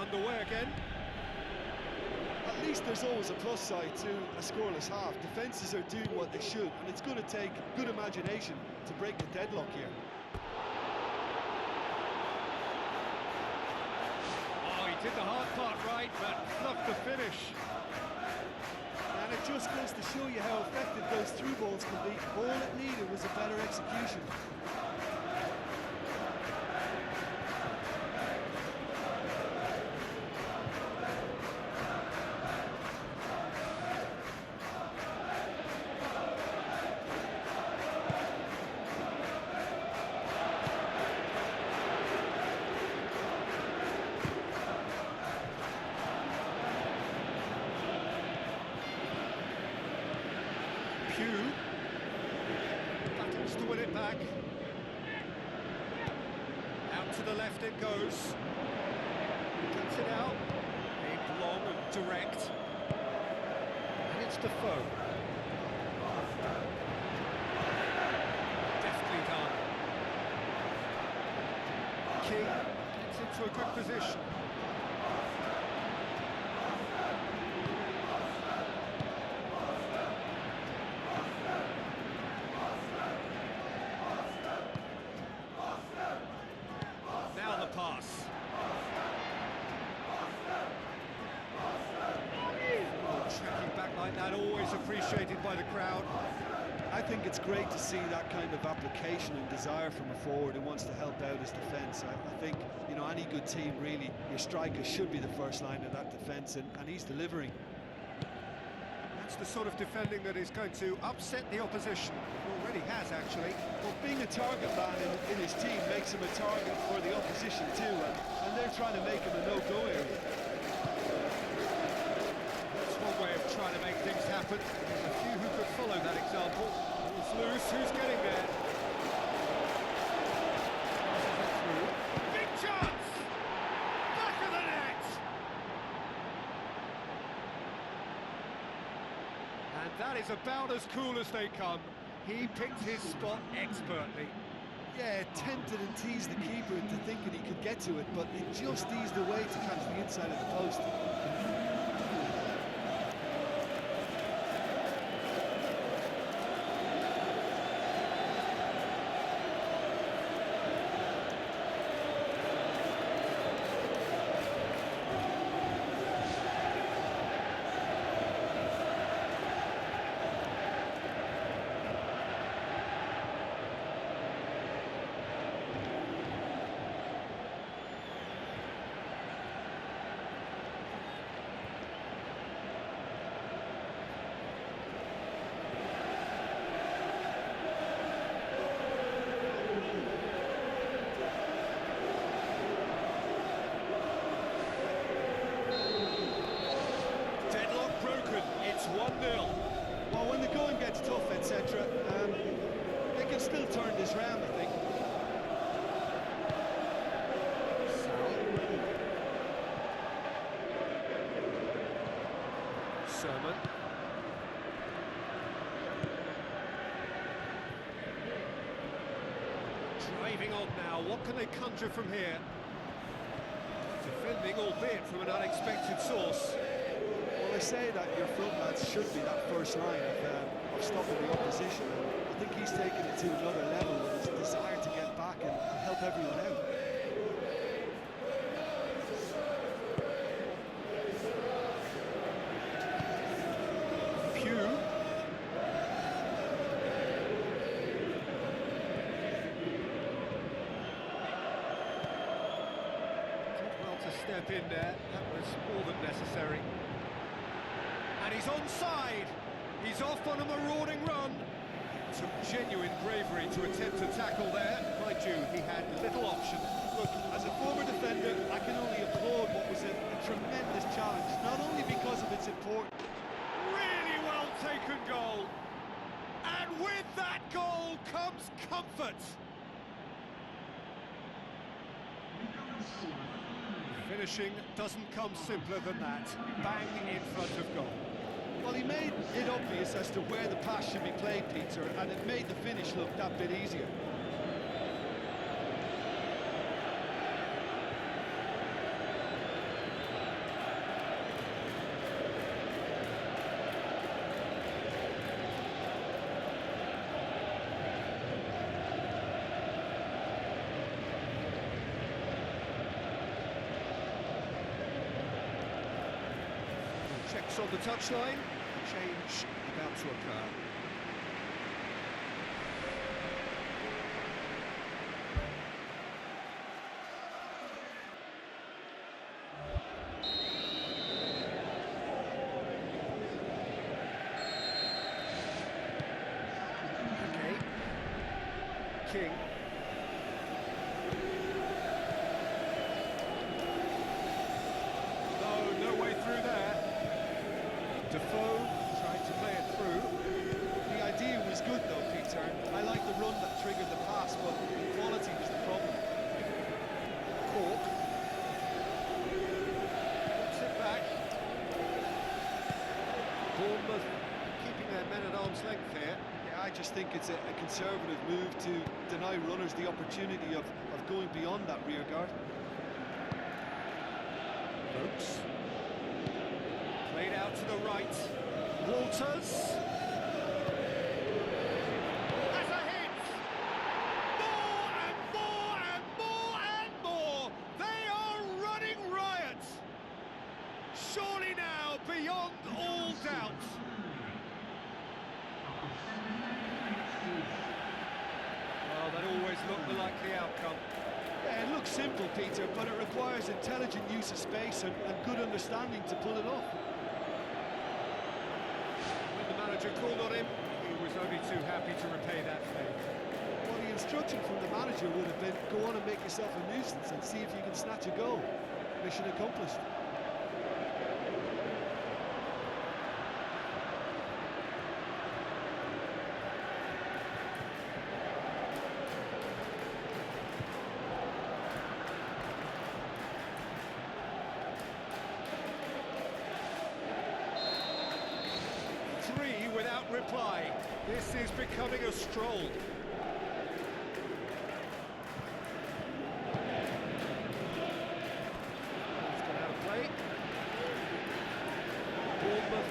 underway again. At least there's always a plus side to a scoreless half. Defences are doing what they should, and it's going to take good imagination to break the deadlock here. Oh, he did the hard part right, but fluffed the finish. And it just goes to show you how effective those through balls can be. All it needed was a better execution. Battles to win it back. Out to the left it goes. Cuts it out. Big, long and direct. And it's Defoe. Deftly done. King gets into a good position. Pass. Tracking back like that, always appreciated by the crowd. I think it's great to see that kind of application and desire from a forward who wants to help out his defence. I think, you know, any good team, really, your striker should be the first line of that defence, and he's delivering. That's the sort of defending that is going to upset the opposition. It already has, actually. Well, being a target man in his team makes him a target for the opposition too, and they're trying to make him a no-go area. That's one way of trying to make things happen. There's a few who could follow that example. Ball's loose, who's getting there? Big chance! Back of the net! And that is about as cool as they come. He picked his spot expertly. Yeah, tempted and teased the keeper into thinking he could get to it, but it just eased away to catch the inside of the post. It's 1-0. Well, when the going gets tough, etc., they can still turn this round, I think. Sermon. Driving on now, what can they conjure from here? Defending, albeit from an unexpected source. Well, they say that your front lads should be that first line of stopping the opposition. I think he's taken it to another level with his desire to get back and help everyone out. Step in there, that was more than necessary. And he's onside. He's off on a marauding run. Some genuine bravery to attempt to tackle there. Mind you, he had little option. Look, as a former defender, I can only applaud what was a tremendous challenge, not only because of its importance. Really well taken goal. And with that goal comes comfort. Finishing doesn't come simpler than that. Bang in front of goal. Well, he made it obvious as to where the pass should be played, Peter, and it made the finish look that bit easier. Lapse on the touchline. Change about to occur. Okay. King. No way through there. Defoe trying to play it through. The idea was good though, Peter. I like the run that triggered the pass, but the quality was the problem. Cork. Puts it back. Bournemouth keeping their men at arm's length here. Yeah, I just think it's a conservative move to deny runners the opportunity of going beyond that rear guard. Oaks. Played out to the right. Walters. That's a hit! More and more and more and more! They are running riot! Surely now, beyond all doubt. Well, that always looked the likely outcome. Yeah, it looks simple, Peter, but it requires intelligent use of space and good understanding to pull it off. When the manager called on him, he was only too happy to repay that favour. Well, the instruction from the manager would have been, go on and make yourself a nuisance and see if you can snatch a goal. Mission accomplished. Without reply. This is becoming a stroll. He's got out of play. Bournemouth,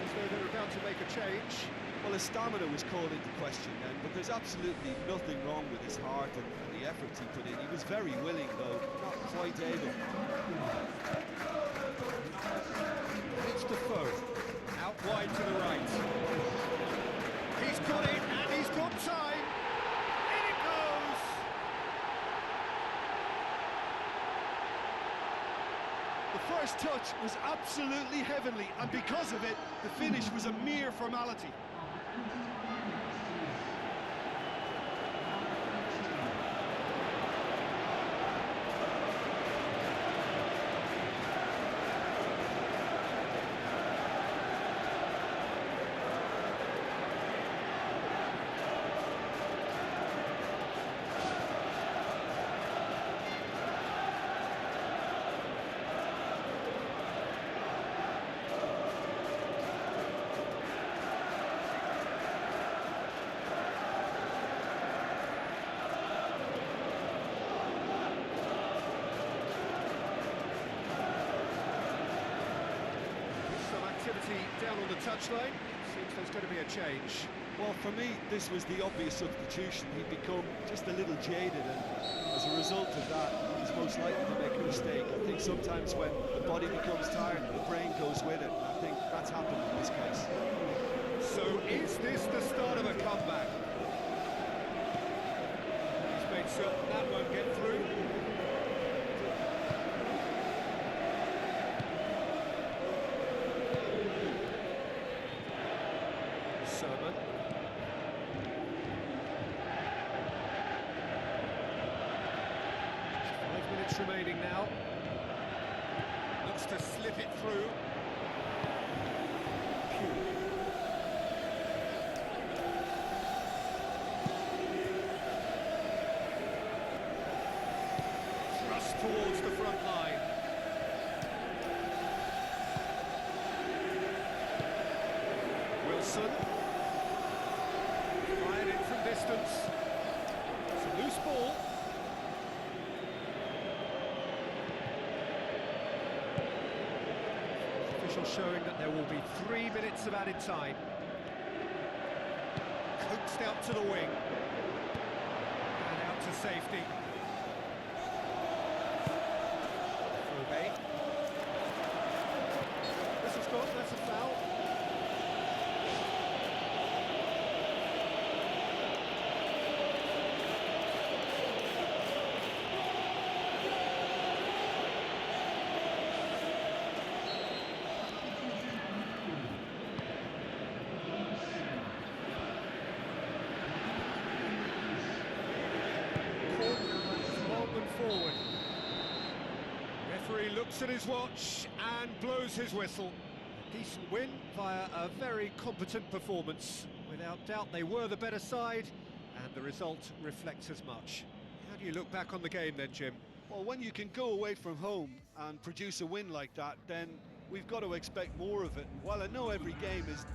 as though they're about to make a change. Well, his stamina was called into question then, but there's absolutely nothing wrong with his heart and the efforts he put in. He was very willing, though, not quite able. It's Defoe. Out wide to the right. He's got it, and he's got time. In it goes. The first touch was absolutely heavenly, and because of it, the finish was a mere formality. Down on the touchline, seems there's going to be a change. Well, for me, this was the obvious substitution. He'd become just a little jaded, and as a result of that, he's most likely to make a mistake. I think sometimes when the body becomes tired, the brain goes with it. I think that's happened in this case. So is this the start of a comeback? He's made certain that won't get through. Sermon. 5 minutes remaining now. Looks to slip it through. Thrust towards the front line. Wilson. Fired in from distance. It's a loose ball. Official showing that there will be 3 minutes of added time. Coaxed out to the wing. And out to safety. This has got, that's a looks at his watch and blows his whistle. A decent win via a very competent performance. Without doubt, they were the better side, and the result reflects as much. How do you look back on the game then, Jim? Well, when you can go away from home and produce a win like that, then we've got to expect more of it. And while I know every game is different,